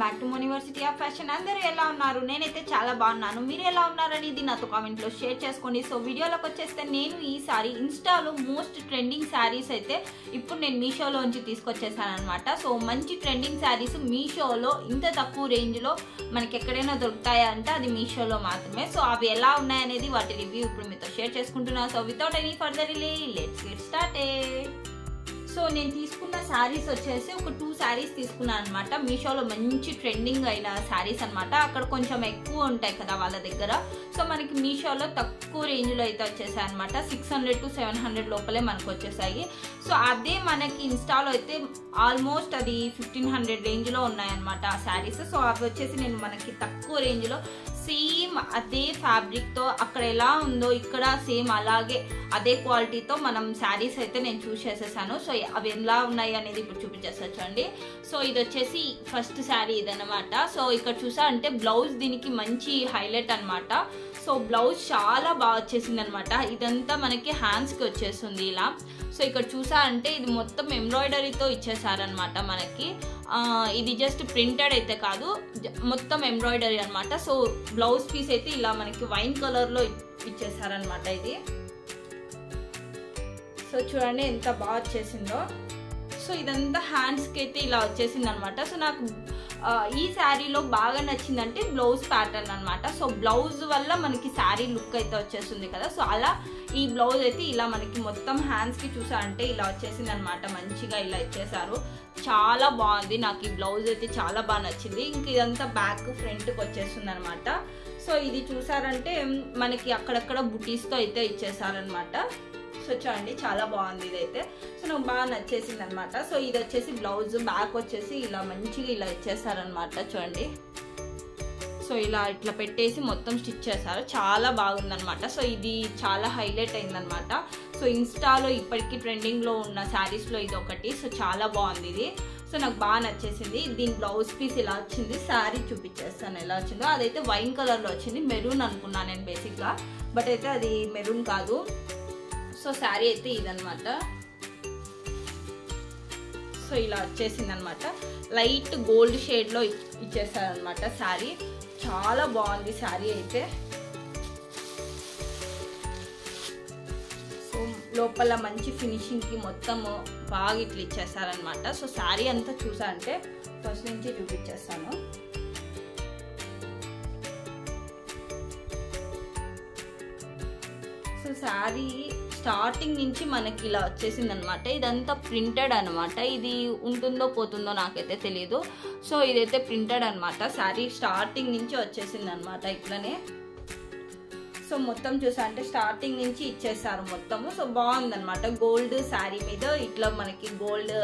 Back to university of fashion. అందరూ ఎలా ఉన్నారు? నేనైతే చాలా బాగున్నాను. మీరు ఎలా ఉన్నారనేది నాతో కామెంట్లో షేర్ చేసుకోండి. సో వీడియోలోకి వచ్చేస్తే నేను ఈసారి ఇన్స్టాలో మోస్ట్ ట్రెండింగ్ శారీస్ అయితే ఇప్పుడు నేను మీషోలోంచి తీసుకొచ్చేసాను అనమాట. సో మంచి ట్రెండింగ్ శారీస్ మీషోలో ఇంత తక్కువ రేంజ్లో మనకి ఎక్కడైనా దొరుకుతాయా అంటే అది మీషోలో మాత్రమే. సో అవి ఎలా ఉన్నాయనేది వాటి రివ్యూ ఇప్పుడు మీతో షేర్ చేసుకుంటున్నాను. So without any further delay let's get started. So నేను తీసుకున్న శారీస్ వచ్చేసి ఒక 2 శారీస్ తీసుకున్నాను అనమాట. మీషోలో మంచి ట్రెండింగ్ అయిన శారీస్ అనమాట. అక్కడ కొంచెం ఎక్కువ ఉంటాయి కదా వాళ్ళ దగ్గర. సో మనకి మీషోలో తక్కువ రేంజ్లో అయితే వచ్చేసాయి అనమాట. 600 to 700 లోపలే మనకు వచ్చేసాయి. సో అదే మనకి ఇన్స్టాలో అయితే ఆల్మోస్ట్ అది 1500 రేంజ్లో ఉన్నాయన్నమాట ఆ శారీస్. సో అవి వచ్చేసి నేను మనకి తక్కువ రేంజ్లో సేమ్ అదే ఫ్యాబ్రిక్తో అక్కడ ఎలా ఉందో ఇక్కడ సేమ్ అలాగే అదే క్వాలిటీతో మనం శారీస్ అయితే నేను చూస్ చేసేసాను. సో అవి ఎలా ఉన్నాయి అనేది ఇప్పుడు చూపించేసండి. సో ఇది వచ్చేసి ఫస్ట్ శారీ ఇదనమాట. సో ఇక్కడ చూసా అంటే బ్లౌజ్ దీనికి మంచి హైలైట్ అనమాట. సో బ్లౌజ్ చాలా బాగా వచ్చేసింది అనమాట. ఇదంతా మనకి హ్యాండ్స్కి వచ్చేస్తుంది ఇలా. సో ఇక్కడ చూసా అంటే ఇది మొత్తం ఎంబ్రాయిడరీతో ఇచ్చేసారనమాట మనకి. ఇది జస్ట్ ప్రింటెడ్ అయితే కాదు, మొత్తం ఎంబ్రాయిడరీ అనమాట. సో బ్లౌజ్ పీస్ అయితే ఇలా మనకి వైన్ కలర్లో ఇచ్చేసారనమాట ఇది. సో చూడండి ఎంత బాగా వచ్చేసిందో. సో ఇదంతా హ్యాండ్స్కి అయితే ఇలా వచ్చేసింది అనమాట. సో నాకు ఈ శారీలో బాగా నచ్చిందంటే బ్లౌజ్ ప్యాటర్న్ అనమాట. సో బ్లౌజ్ వల్ల మనకి శారీ లుక్ అయితే వచ్చేస్తుంది కదా. సో అలా ఈ బ్లౌజ్ అయితే ఇలా మనకి మొత్తం హ్యాండ్స్కి చూసా అంటే ఇలా వచ్చేసింది అనమాట. మంచిగా ఇలా ఇచ్చేసారు. చాలా బాగుంది. నాకు ఈ బ్లౌజ్ అయితే చాలా బాగా నచ్చింది. ఇంక ఇదంతా బ్యాక్ ఫ్రంట్కి వచ్చేస్తుంది అనమాట. సో ఇది చూసారంటే మనకి అక్కడక్కడ బుటీస్తో అయితే ఇచ్చేసారనమాట. సో చూడండి చాలా బాగుంది ఇదైతే. సో నాకు బాగా నచ్చేసింది అనమాట. సో ఇది వచ్చేసి బ్లౌజ్, బ్యాక్ వచ్చేసి ఇలా మంచిగా ఇలా ఇచ్చేసారనమాట. చూడండి సో ఇలా ఇట్లా పెట్టేసి మొత్తం స్టిచ్ చేశారు. చాలా బాగుందనమాట. సో ఇది చాలా హైలైట్ అయిందనమాట. సో ఇన్స్టాలో ఇప్పటికీ ట్రెండింగ్లో ఉన్న శారీస్లో ఇది ఒకటి. సో చాలా బాగుంది ఇది. సో నాకు బాగా నచ్చేసింది. దీని బ్లౌజ్ పీస్ ఇలా వచ్చింది. శారీ చూపించేస్తాను ఎలా వచ్చిందో. అదైతే వైన్ కలర్లో వచ్చింది. మెరూన్ అనుకున్నాను నేను బేసిక్గా, బట్ అయితే అది మెరూన్ కాదు. సో శారీ అయితే ఇదనమాట. సో ఇలా వచ్చేసింది అనమాట. లైట్ గోల్డ్ షేడ్లో ఇచ్చేసారనమాట శారీ. చాలా బాగుంది శారీ అయితే. సో లోపల మంచి ఫినిషింగ్కి మొత్తం బాగా ఇట్లా ఇచ్చేసారనమాట. సో శారీ అంతా చూసా అంటే ఫస్ట్ నుంచి చూపించేస్తాను. సో శారీ స్టార్టింగ్ నుంచి మనకి ఇలా వచ్చేసింది అనమాట. ఇదంతా ప్రింటెడ్ అనమాట. ఇది ఉంటుందో పోతుందో నాకైతే తెలీదు. సో ఇదైతే ప్రింటెడ్ అనమాట. శారీ స్టార్టింగ్ నుంచి వచ్చేసింది అనమాట ఇట్లనే. సో మొత్తం చూసా అంటే స్టార్టింగ్ నుంచి ఇచ్చేసారు మొత్తము. సో బాగుందనమాట. గోల్డ్ శారీ మీద ఇట్లా మనకి గోల్డ్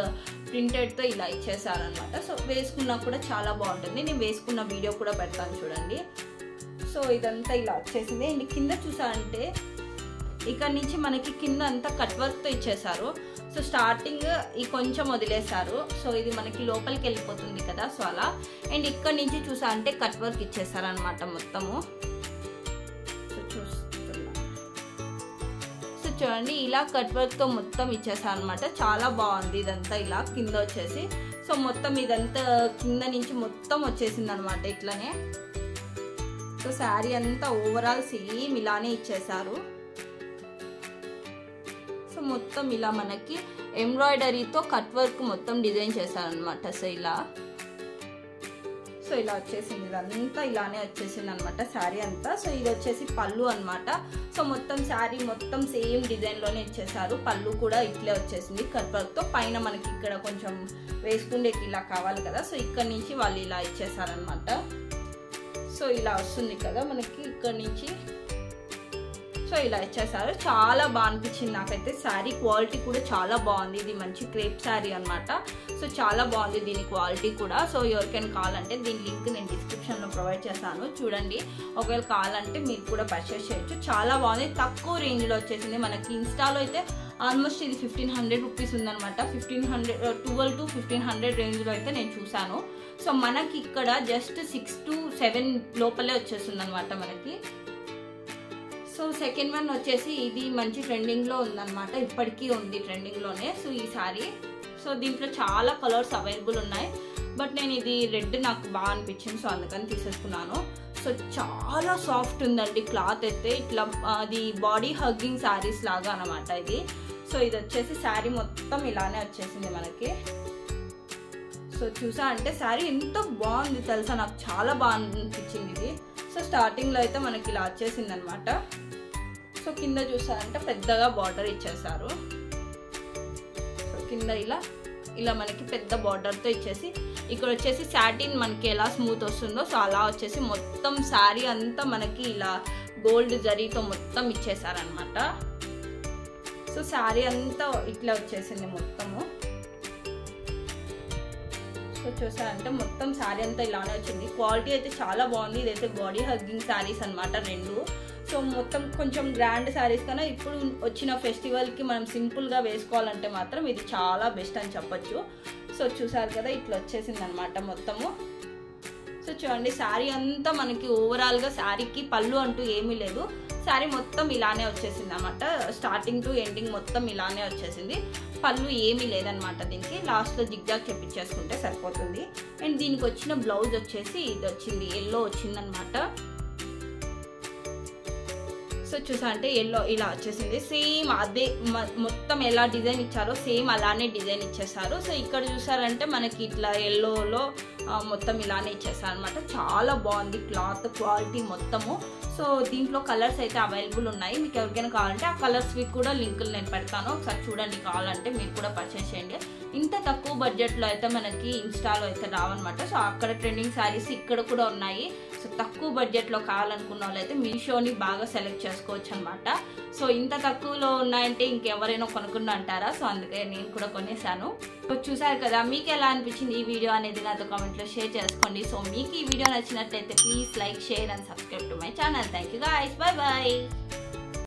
ప్రింటెడ్తో ఇలా ఇచ్చేసారనమాట. సో వేసుకున్నా కూడా చాలా బాగుంటుంది. నేను వేసుకున్న వీడియో కూడా పెడతాను చూడండి. సో ఇదంతా ఇలా వచ్చేసింది. అండ్ కింద చూసా అంటే ఇక్కడ నుంచి మనకి కింద అంతా కట్ వర్క్తో ఇచ్చేసారు. సో స్టార్టింగ్ ఈ కొంచెం వదిలేశారు. సో ఇది మనకి లోపలికి వెళ్ళిపోతుంది కదా. సో అలా. అండ్ ఇక్కడ నుంచి చూసా అంటే కట్ వర్క్ ఇచ్చేసారనమాట మొత్తము. సో చూస్తున్నా. సో చూడండి ఇలా కట్ వర్క్తో మొత్తం ఇచ్చేసారనమాట. చాలా బాగుంది ఇదంతా ఇలా కింద వచ్చేసి. సో మొత్తం ఇదంతా కింద నుంచి మొత్తం వచ్చేసింది అనమాట ఇట్లనే. సో శారీ అంతా ఓవరాల్ సేమ్ ఇలానే ఇచ్చేసారు. సో మొత్తం ఇలా మనకి ఎంబ్రాయిడరీతో కట్ వర్క్ మొత్తం డిజైన్ చేశారనమాట. సో ఇలా వచ్చేసింది. ఇదంతా ఇలానే వచ్చేసింది అనమాట శారీ అంతా. సో ఇది వచ్చేసి పళ్ళు అనమాట. సో మొత్తం శారీ మొత్తం సేమ్ డిజైన్లోనే ఇచ్చేసారు. పళ్ళు కూడా ఇట్లే వచ్చేసింది కట్ వర్క్తో. పైన మనకి ఇక్కడ కొంచెం వేసుకుండేకి ఇలా కావాలి కదా. సో ఇక్కడ నుంచి వాళ్ళు ఇలా ఇచ్చేసారనమాట. సో ఇలా వస్తుంది కదా మనకి ఇక్కడ నుంచి. సో ఇలా ఇచ్చేసారు. చాలా బాగా అనిపించింది నాకైతే. శారీ క్వాలిటీ కూడా చాలా బాగుంది. ఇది మంచి క్రేప్ శారీ అనమాట. సో చాలా బాగుంది దీని క్వాలిటీ కూడా. సో ఎవరికైనా కావాలంటే దీని లింక్ నేను డిస్క్రిప్షన్లో ప్రొవైడ్ చేస్తాను చూడండి. ఒకవేళ కావాలంటే మీరు కూడా పర్చేస్ చేయొచ్చు. చాలా బాగుంది. తక్కువ రేంజ్లో వచ్చేసింది. మనకి ఇన్స్టాలో అయితే ఆల్మోస్ట్ ఇది 1500 రూపీస్ ఉందనమాట. 12 to 1500 రేంజ్లో అయితే నేను చూసాను. సో మనకి ఇక్కడ జస్ట్ 6 to 7 లోపలే వచ్చేస్తుంది అనమాట మనకి. సో సెకండ్ వన్ వచ్చేసి ఇది మంచి ట్రెండింగ్లో ఉందన్నమాట. ఇప్పటికీ ఉంది ట్రెండింగ్లోనే. సో ఈ సారీ సో దీంట్లో చాలా కలర్స్ అవైలబుల్ ఉన్నాయి. బట్ నేను ఇది రెడ్ నాకు బాగా అనిపించింది, సో అందుకని తీసేసుకున్నాను. సో చాలా సాఫ్ట్ ఉందండి క్లాత్ అయితే, ఇట్లా అది బాడీ హగ్గింగ్ శారీస్ లాగా అనమాట ఇది. సో ఇది వచ్చేసి శారీ మొత్తం ఇలానే వచ్చేసింది మనకి. సో చూసా అంటే శారీ ఎంత బాగుంది తెలుసా, నాకు చాలా బాగా అనిపించింది ఇది. సో స్టార్టింగ్లో అయితే మనకి ఇలా వచ్చేసింది అనమాట. సో కింద చూసారంటే పెద్దగా బార్డర్ ఇచ్చేసారు. సో కింద ఇలా మనకి పెద్ద బార్డర్తో ఇచ్చేసి, ఇక్కడ వచ్చేసి సాటిన్ మనకి ఎలా స్మూత్ వస్తుందో సో అలా వచ్చేసి మొత్తం శారీ అంతా మనకి ఇలా గోల్డ్ జరీతో మొత్తం ఇచ్చేసారనమాట. సో శారీ అంతా ఇట్లా వచ్చేసింది మొత్తము. సో చూసారంటే మొత్తం శారీ అంతా ఇలానే వచ్చింది. క్వాలిటీ అయితే చాలా బాగుంది. ఇదైతే బాడీ హగ్గింగ్ శారీస్ అనమాట రెండు. సో మొత్తం కొంచెం గ్రాండ్ శారీస్ కన్నా ఇప్పుడు వచ్చిన ఫెస్టివల్కి మనం సింపుల్గా వేసుకోవాలంటే మాత్రం ఇది చాలా బెస్ట్ అని చెప్పొచ్చు. సో చూసారు కదా ఇట్లా వచ్చేసింది అనమాట మొత్తము. సో చూడండి శారీ అంతా మనకి ఓవరాల్గా శారీకి పళ్ళు అంటూ ఏమీ లేదు, శారీ మొత్తం ఇలానే వచ్చేసింది అనమాట. స్టార్టింగ్ టు ఎండింగ్ మొత్తం ఇలానే వచ్చేసింది, పళ్ళు ఏమీ లేదనమాట. దీనికి లాస్ట్లో జిగ్జాగ్ చెప్పించేసుకుంటే సరిపోతుంది. అండ్ దీనికి వచ్చిన బ్లౌజ్ వచ్చేసి ఇది వచ్చింది, ఎల్లో వచ్చిందనమాట. సో చూసా అంటే ఎల్లో ఇలా వచ్చేసింది, సేమ్ అదే మొత్తం ఎలా డిజైన్ ఇచ్చారో సేమ్ అలానే డిజైన్ ఇచ్చేసారు. సో ఇక్కడ చూసారంటే మనకి ఇట్లా ఎల్లోలో మొత్తం ఇలానే ఇచ్చేసారు అనమాట. చాలా బాగుంది క్లాత్ క్వాలిటీ మొత్తము. సో దీంట్లో కలర్స్ అయితే అవైలబుల్ ఉన్నాయి, మీకు ఎవరికైనా కావాలంటే ఆ కలర్స్వి కూడా లింకులు నేను పెడతాను, ఒకసారి చూడండి. కావాలంటే మీరు కూడా పర్చేస్ చేయండి. ఇంత తక్కువ బడ్జెట్లో అయితే మనకి ఇన్స్టాలో అయితే రావన్నమాట. సో అక్కడ ట్రెండింగ్ శారీస్ ఇక్కడ కూడా ఉన్నాయి. సో తక్కువ బడ్జెట్లో కావాలనుకున్న వాళ్ళు అయితే మీషోని బాగా సెలెక్ట్ చేసుకోవచ్చు అనమాట. సో ఇంత తక్కువలో ఉన్నాయంటే ఇంకెవరైనా కొనుక్కున్నా అంటారా, సో అందుకే నేను కూడా కొనేసాను. సో చూసారు కదా, మీకు ఎలా అనిపించింది ఈ వీడియో అనేది నాతో కామెంట్లో షేర్ చేసుకోండి. సో మీకు ఈ వీడియో నచ్చినట్లయితే please like, share and subscribe to my channel. Thank you guys, by by.